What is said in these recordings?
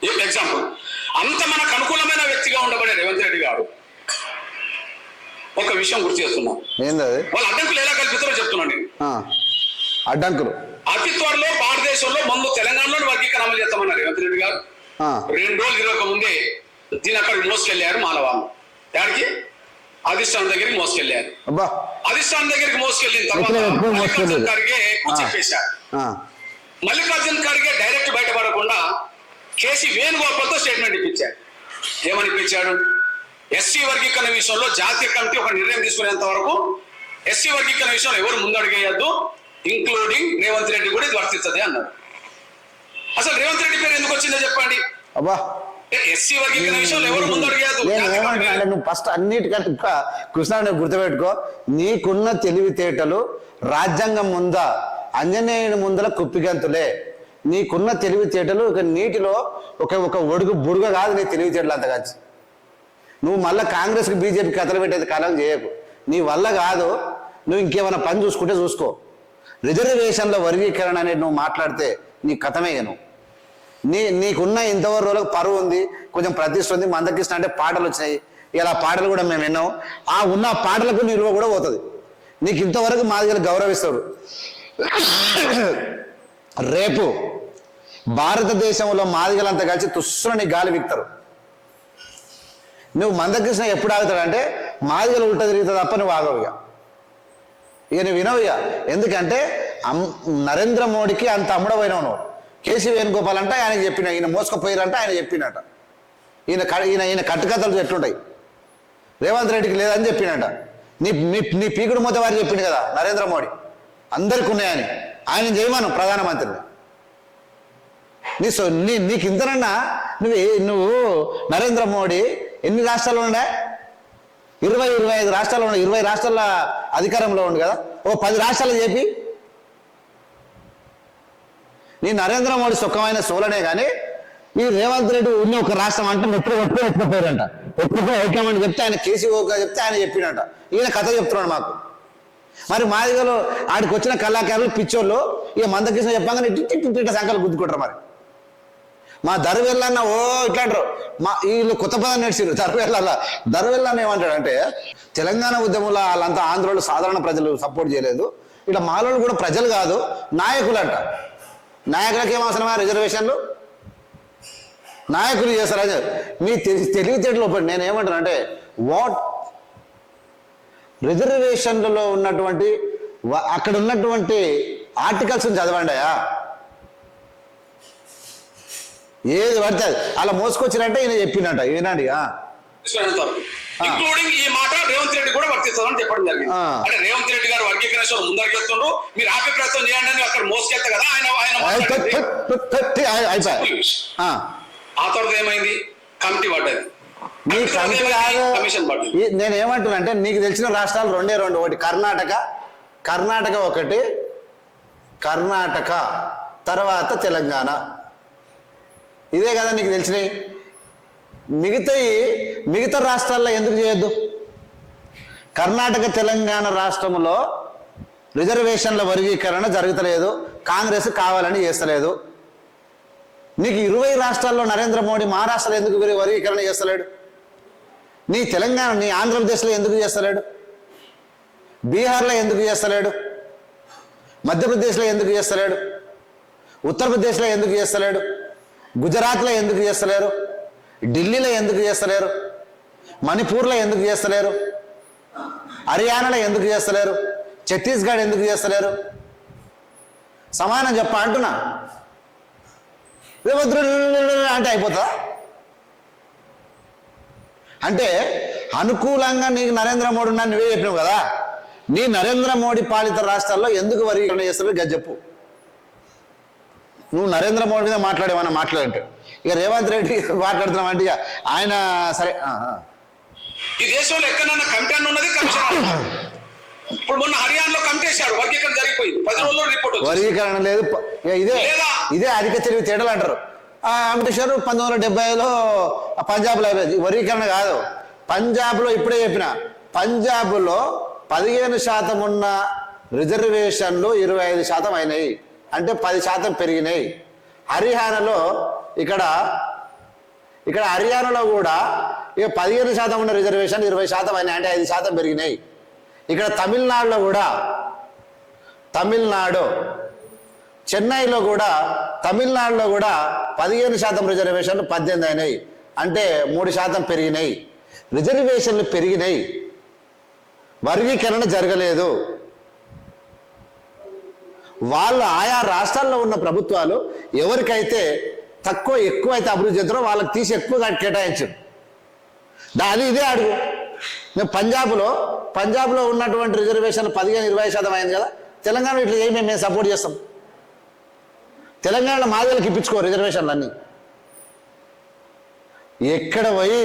Example, అంత మనకు అనుకూలమైన వ్యక్తిగా ఉండబడే రేవంత్ రెడ్డి గారు ఒక విషయం గుర్తు చేస్తున్నా. ఏంటది? వాళ్ళ అడ్డంకులు ఎలా కల్పిస్తారో చెప్తున్నాను నేను. అడ్డంకులు అతి త్వరలో భారతదేశంలో ముందు తెలంగాణలో వర్గీకరణ అమలు చేస్తామన్నారు రేవంత్ రెడ్డి గారు. 2 రోజులు తిరగక ముందే దీని అక్కడికి మోసుకెళ్లారు. మానవాళ్ళు దానికి అధిష్టానం దగ్గరికి మోసుకెళ్లారు. అధిష్టానం దగ్గరికి మోసుకెళ్ళిన తర్వాత ఖర్గే చెప్పేశారు. మల్లికార్జున్ ఖర్గే డైరెక్ట్ బయటపడకుండా కేసీ వేణుగోపాల్తో స్టేట్మెంట్ ఇప్పించాడు. ఏమని ఇప్పించాడు? ఎస్సీ వర్గీకరణ విషయంలో జాతీయ కమిటీ ఒక నిర్ణయం తీసుకునేంత వరకు ఎస్సీ వర్గీకరణ విషయంలో ఎవరు ముందడుగేయద్దు, ఇంక్లూడింగ్ రేవంత్ రెడ్డి కూడా ఇది వర్తిస్తుంది అన్నాడు. అసలు రేవంత్ రెడ్డి పేరు ఎందుకు వచ్చిందో చెప్పండి. ఎస్సీ వర్గీకరణ విషయంలో ఎవరు ముందడుగేయద్దు. నువ్వు ఫస్ట్ అన్నిటికంటే కృష్ణ గుర్తుపెట్టుకో, నీకున్న తెలివితేటలు రాజ్యాంగం ముందా అంజనేయుని ముందల కుప్పిగంతులే. నీకున్న తెలివితేటలు ఇక నీటిలో ఒక ఒడుగు బుడుగ కాదు నీ తెలివితేటలు అంత కాచి. నువ్వు మళ్ళీ కాంగ్రెస్కి బీజేపీ కథలు పెట్టేది కాలం చేయకు. నీ వల్ల కాదు. నువ్వు ఇంకేమైనా పని చూసుకుంటే చూసుకో. రిజర్వేషన్ల వర్గీకరణ అనేది నువ్వు మాట్లాడితే నీ కథమే. నీకున్న ఇంతవరకు రోజులకు పరువు ఉంది, కొంచెం ప్రతిష్ట ఉంది. మందకృష్ణ అంటే పాటలు వచ్చినాయి, ఇలా పాటలు కూడా మేము విన్నాం. ఆ ఉన్న పాటలకు నిలువ కూడా పోతుంది. నీకు ఇంతవరకు మా దగ్గర గౌరవిస్తాడు. రేపు భారతదేశంలో మాదిగలంతా కలిసి తుస్సుని గాలి విక్తారు. నువ్వు మందకృష్ణ ఎప్పుడు ఆగుతాడంటే మాదిగలు ఉల్టా తిరుగుతుంది తప్ప నువ్వు ఆగవు. ఇక నువ్వు వినవు. ఎందుకంటే నరేంద్ర మోడీకి అంత అమ్ముడపోయినావు నువ్వు. కేసీ వేణుగోపాల్ అంటే ఆయనకి చెప్పిన, ఈయన మోసుకపోయారంటే ఆయన చెప్పినట. ఈయన కట్టుకథలు ఎట్లుంటాయి. రేవంత్ రెడ్డికి లేదని చెప్పినట. నీ పీకుడు మూత వారి చెప్పింది కదా నరేంద్ర మోడీ, అందరికి ఉన్నాయని. ఆయన చేయమను ప్రధానమంత్రిని. నీకు ఇంతనన్నా నువ్వు నరేంద్ర మోడీ ఎన్ని రాష్ట్రాల్లో ఉండే? 25 రాష్ట్రాల్లో ఉండే. 20 రాష్ట్రాల అధికారంలో ఉండు కదా. ఓ 10 రాష్ట్రాలు చెప్పి నీ నరేంద్ర మోడీ సుఖమైన సోలనే కానీ ఈ రేవంత్ రెడ్డి ఉన్న ఒక రాష్ట్రం అంటే ఎత్తుకుపోయారంట. ఎత్తుకుపోయి ఐక్యమని చెప్తే ఆయన కేసీ చెప్తే ఆయన చెప్పినట. ఈయన కథ చెప్తున్నాడు మాకు. మరి మాదిగలు ఆడికి వచ్చిన కళాకారులు పిచ్చోళ్ళు ఇక మందకృష్ణ చెప్పగానే ఇట్ట సంఖ్యలు గుద్దుకుంటారు. మరి మా దర్వెల్లన్న ఓ ఇట్లా అంటారు. వీళ్ళు కొత్త పదం నేర్చారు. దర్వెల్లన్న ఏమంటాడు అంటే తెలంగాణ ఉద్యమంలో వాళ్ళంతా ఆంధ్రలో సాధారణ ప్రజలు సపోర్ట్ చేయలేదు, ఇట్లా మాలోళ్ళు కూడా ప్రజలు కాదు నాయకులు అంట. నాయకులకి ఏం అవసరమా రిజర్వేషన్లు? నాయకులు చేస్తారా? మీ తెలివితేటలు నేను ఏమంటానంటే వాట్ రిజర్వేషన్లలో ఉన్నటువంటి అక్కడ ఉన్నటువంటి ఆర్టికల్స్ చదవండియా. ఏది పడితే అలా మోసుకొచ్చినట్టే ఈయన చెప్పినట్ట. వినండి. ఇంక్లూడింగ్ ఈ మాట రేవంత్ రెడ్డి కూడా వర్తిస్తుందని చెప్పడం జరిగింది. అంటే రేవంత్ రెడ్డి గారు వర్గీకరణ ముందరికి వెళ్తుండ్రు, మీరు ఆపే ప్రయత్నం చేయండి అని అక్కడ మోసుకెళ్తా కదా ఆయన. ఆ తర్వాత ఏమైంది? కమిటీ పడ్డది. నీ కమిటీ కాదు, నేను ఏమంటున్నానంటే నీకు తెలిసిన రాష్ట్రాలు 2 ఒకటి కర్ణాటక ఒకటి, కర్ణాటక తర్వాత తెలంగాణ. ఇదే కదా నీకు తెలిసినవి. మిగతా రాష్ట్రాల్లో ఎందుకు చేయొద్దు? కర్ణాటక తెలంగాణ రాష్ట్రంలో రిజర్వేషన్ల వర్గీకరణ జరుగుతలేదు, కాంగ్రెస్ కావాలని చేస్తలేదు. నీకు 20 రాష్ట్రాల్లో నరేంద్ర మోడీ మహారాష్ట్రలో ఎందుకు వర్గీకరణ చేస్తలేడు? నీ తెలంగాణ నీ ఆంధ్రప్రదేశ్లో ఎందుకు చేస్తలేడు? బీహార్లో ఎందుకు చేస్తలేడు? మధ్యప్రదేశ్లో ఎందుకు చేస్తలేడు? ఉత్తరప్రదేశ్లో ఎందుకు చేస్తలేడు? గుజరాత్లో ఎందుకు చేస్తలేరు? ఢిల్లీలో ఎందుకు చేస్తలేరు? మణిపూర్లో ఎందుకు చేస్తలేరు? హర్యానాలో ఎందుకు చేస్తలేరు? ఛత్తీస్గఢ్ ఎందుకు చేస్తలేరు? సమానం చెప్ప అంటున్నా. అంటే అయిపోతుందా? అంటే అనుకూలంగా నీకు నరేంద్ర మోడీ ఉన్నా నువ్వే చెప్పినావు కదా. నీ నరేంద్ర మోడీ పాలిత రాష్ట్రాల్లో ఎందుకు వర్గీకరణ చేస్తారో గది చెప్పు. నువ్వు నరేంద్ర మోడీ మీద మాట్లాడేమన్నా మాట్లాడంటే ఇక రేవంత్ రెడ్డి మాట్లాడుతున్నావు అంటే ఆయన సరే. ఈ దేశంలో ఎక్కడన్నా కమిటీ ఉన్నది, కమిషన్. ఇప్పుడు మొన్న హర్యానాలో కమిటీ వేశాడు, వర్గీకరణ జరిగిపోయింది, 10 రోజుల్లో రిపోర్ట్. వర్గీకరణ లేదు. ఇదే అధిక తెలివితేటలు అంటారు. అమితేశారు 1975లో పంజాబ్లో అయిపోయింది. వర్గీకరణ కాదు. పంజాబ్లో ఇప్పుడే చెప్పిన, పంజాబ్లో 15% ఉన్న రిజర్వేషన్లు 25% అయినాయి, అంటే 10% పెరిగినాయి. హర్యానాలో ఇక్కడ ఇక్కడ హర్యానాలో కూడా ఇక 15% ఉన్న రిజర్వేషన్ 20% అయినాయి, అంటే 5% పెరిగినాయి. ఇక్కడ తమిళనాడులో కూడా చెన్నైలో కూడా తమిళనాడులో కూడా 15% రిజర్వేషన్లు 18 అయినాయి, అంటే 3% పెరిగినాయి. రిజర్వేషన్లు పెరిగినాయి, వర్గీకరణ జరగలేదు. వాళ్ళు ఆయా రాష్ట్రాల్లో ఉన్న ప్రభుత్వాలు ఎవరికైతే తక్కువ ఎక్కువ అయితే అభివృద్ధి చేస్తారో వాళ్ళకి తీసి ఎక్కువ కేటాయించారు. అది ఇదే అడుగు. మేము పంజాబ్లో ఉన్నటువంటి రిజర్వేషన్ 15-20% అయింది కదా, తెలంగాణ ఇట్లా చేయి మేము సపోర్ట్ చేస్తాం. తెలంగాణలో మాదిగలకు ఇప్పించుకో రిజర్వేషన్లు అన్నీ. ఎక్కడ పోయి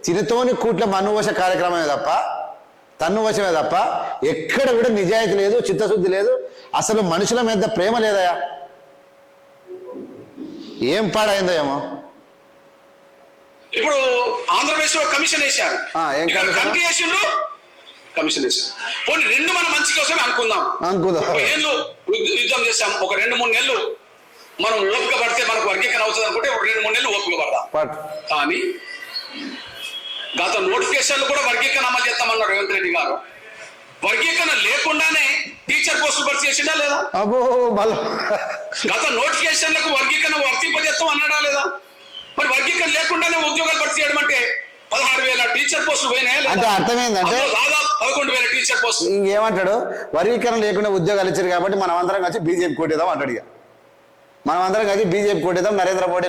తినతోని కూట్ల మన్నువశ కార్యక్రమమే తప్ప, తన్నువశమే తప్ప ఎక్కడ కూడా నిజాయితీ లేదు, చిత్తశుద్ధి లేదు, అసలు మనుషుల మీద ప్రేమ లేదయా. ఏం పాడైందో ఏమో. ఇప్పుడు ఆంధ్రప్రదేశ్ లో కమిషన్ వేశారు, కమిషన్ వేశారు. పోనీ రెండు మన మంచి కోసమే అనుకుందాం. ఏళ్ళు యుద్ధం చేశాం, ఒక 2-3 నెలలు మనం ఓపిక పడితే మనకు వర్గీకరణ అవుతుంది అనుకుంటే 2-3 నెలలు ఓపిక పడదాం. కానీ గత నోటిఫికేషన్లు కూడా వర్గీకరణ అమలు చేస్తామన్నారు రేవంత్ రెడ్డి గారు. వర్గీకరణ లేకుండానే టీచర్ పోస్టులు భర్తీ చేసిందా లేదా? గత నోటిఫికేషన్లకు వర్గీకరణ వర్తింపజేస్తాం అన్నాడా లేదా? మరి వర్గీకరణ లేకుండానే ఉద్యోగాలు భర్తీ చేయడం అంటే 16,000 టీచర్ పోస్టులు పోయినాయి. అంటే అర్థం ఏంటంటే దాదాపు 11,000 టీచర్ పోస్టులు. ఇంకేమంటాడు, వర్గీకరణ లేకుండా ఉద్యోగాలు ఇచ్చారు కాబట్టి మనం అందరం కలిసి బీజేపీ కొట్టేద్దాం అంటాడు. ఇక మనం అందరం కలిసి బీజేపీ కొట్టేద్దాం. నరేంద్ర మోడీ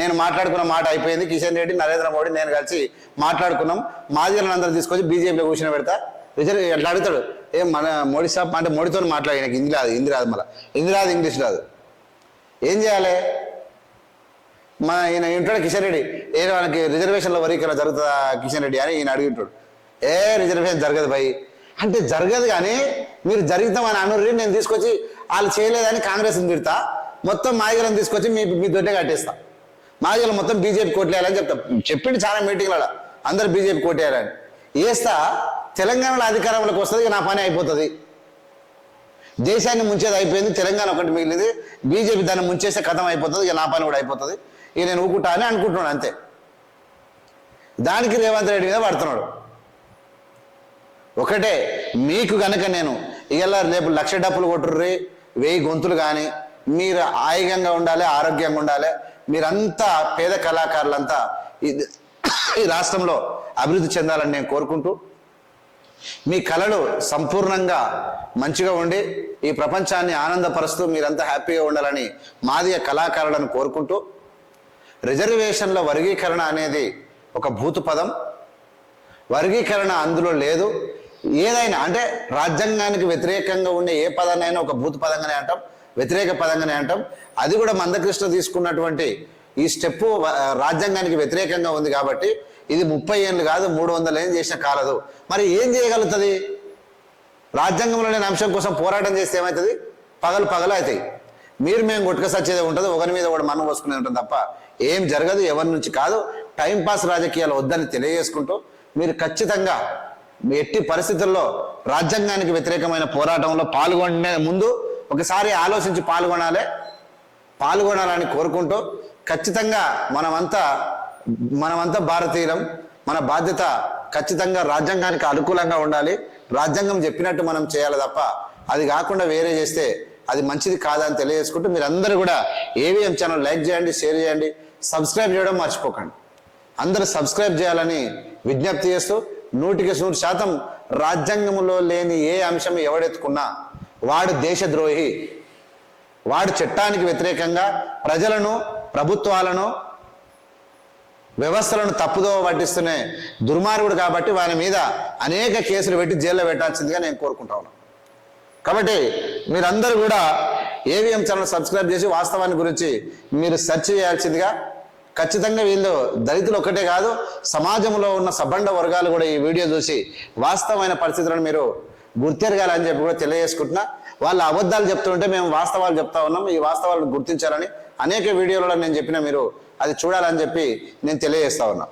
నేను మాట్లాడుకున్న మాట అయిపోయింది. కిషన్ రెడ్డి, నరేంద్ర మోడీ, నేను కలిసి మాట్లాడుకున్నాం. మాదిగలను అందరం తీసుకొచ్చి బీజేపీలో కూర్చొని పెడతా. రిజర్వ్ ఎట్లా అడుగుతాడు, ఏం మన మోడీ సాబ్ అంటే మోడీతో మాట్లాడి నాకు హిందీ రాదు, మళ్ళీ ఇంగ్లీష్ రాదు. ఏం చేయాలి? ఈయన ఉంటాడు కిషన్ రెడ్డి, వాళ్ళకి రిజర్వేషన్లో వర్గీకరణ జరుగుతుందా కిషన్ రెడ్డి అని ఈయన అడుగుంటాడు. రిజర్వేషన్ జరగదు భయ్ అంటే జరగదు, కానీ మీరు జరుగుతామని అనుర్రి, నేను తీసుకొచ్చి వాళ్ళు చేయలేదని కాంగ్రెస్ని తిడతా, మొత్తం మాదిగలను తీసుకొచ్చి మీ దొడ్డే కట్టేస్తా, మాదిగలు మొత్తం బీజేపీ కోట్లేయాలని చెప్తా. చెప్పింది చాలా మీటింగ్లలో అందరు బీజేపీ కోటేయాలని. వేస్తా, తెలంగాణలో అధికారంలోకి వస్తుంది, నా పని అయిపోతుంది. దేశాన్ని ముంచేది అయిపోయింది, తెలంగాణ ఒకటి మిగిలింది, బీజేపీ దాన్ని ముంచేస్తే కథం అయిపోతుంది, ఇక నా పని కూడా అయిపోతుంది, ఇక నేను ఊకుంటా అని అనుకుంటున్నాను అంతే. దానికి రేవంత్ రెడ్డి మీద పడుతున్నాడు. ఒకటే, మీకు కనుక నేను ఇలా రేపు 1,00,000 డప్పులు కొట్టుర్రి, 1000 గొంతులు కానీ, మీరు ఆరోగ్యంగా ఉండాలి, ఆరోగ్యంగా ఉండాలి, మీరంతా పేద కళాకారులంతా ఈ రాష్ట్రంలో అభివృద్ధి చెందాలని నేను కోరుకుంటూ, మీ కళలు సంపూర్ణంగా మంచిగా ఉండి ఈ ప్రపంచాన్ని ఆనందపరుస్తూ మీరంతా హ్యాపీగా ఉండాలని మాదిగ కళాకారులను కోరుకుంటూ, రిజర్వేషన్ల వర్గీకరణ అనేది ఒక భూత పదం. వర్గీకరణ అందులో లేదు. ఏదైనా అంటే రాజ్యాంగానికి వ్యతిరేకంగా ఉండే ఏ పదాన్నైనా ఒక భూత పదంగానే అంటాం, వ్యతిరేక పదంగానే అంటాం. అది కూడా మందకృష్ణ తీసుకున్నటువంటి ఈ స్టెప్పు రాజ్యాంగానికి వ్యతిరేకంగా ఉంది కాబట్టి ఇది 30 ఏళ్ళు కాదు 300 ఏళ్ళు చేసిన కాలదు. మరి ఏం చేయగలుగుతుంది? రాజ్యాంగంలో లేని అంశం కోసం పోరాటం చేస్తే ఏమవుతుంది? పగలు అవుతాయి. మేము కొట్టుక సచ్చేదే ఉంటుంది, ఒకరి మీద కూడా మనం పోసుకునేది ఉంటుంది తప్ప ఏం జరగదు, ఎవరి నుంచి కాదు. టైంపాస్ రాజకీయాలు వద్దని తెలియజేసుకుంటూ, మీరు ఖచ్చితంగా ఎట్టి పరిస్థితుల్లో రాజ్యాంగానికి వ్యతిరేకమైన పోరాటంలో పాల్గొనే ముందు ఒకసారి ఆలోచించి పాల్గొనాలని కోరుకుంటూ, ఖచ్చితంగా మనమంతా భారతీయులం, మన బాధ్యత ఖచ్చితంగా రాజ్యాంగానికి అనుకూలంగా ఉండాలి, రాజ్యాంగం చెప్పినట్టు మనం చేయాలి తప్ప అది కాకుండా వేరే చేస్తే అది మంచిది కాదని తెలియజేసుకుంటూ, మీరందరూ కూడా ఏవిఎం ఛానల్ లైక్ చేయండి, షేర్ చేయండి, సబ్స్క్రైబ్ చేయడం మర్చిపోకండి. అందరూ సబ్స్క్రైబ్ చేయాలని విజ్ఞప్తి చేస్తూ, 100% రాజ్యాంగంలో లేని ఏ అంశం ఎవడెత్తుకున్నా వాడు దేశద్రోహి, వాడు చట్టానికి వ్యతిరేకంగా ప్రజలను, ప్రభుత్వాలను, వ్యవస్థలను తప్పుదో పట్టిస్తూనే దుర్మార్గుడు కాబట్టి వాని మీద అనేక కేసులు పెట్టి జైల్లో పెట్టాల్సిందిగా నేను కోరుకుంటా ఉన్నాను. కాబట్టి మీరందరూ కూడా ఏవిఎం ఛానల్ సబ్స్క్రైబ్ చేసి వాస్తవాన్ని గురించి మీరు సెర్చ్ చేయాల్సిందిగా, ఖచ్చితంగా వీళ్ళు దళితులు ఒక్కటే కాదు, సమాజంలో ఉన్న సబ్బండ వర్గాలు కూడా ఈ వీడియో చూసి వాస్తవమైన పరిస్థితులను మీరు గుర్తెరగాలని చెప్పి కూడా తెలియజేసుకుంటున్నా. వాళ్ళు అబద్ధాలు చెప్తుంటే మేము వాస్తవాలు చెప్తా ఉన్నాం. ఈ వాస్తవాలను గుర్తించాలని అనేక వీడియోలలో నేను చెప్పిన మీరు అది చూడాలని చెప్పి నేను తెలియజేస్తా ఉన్నా.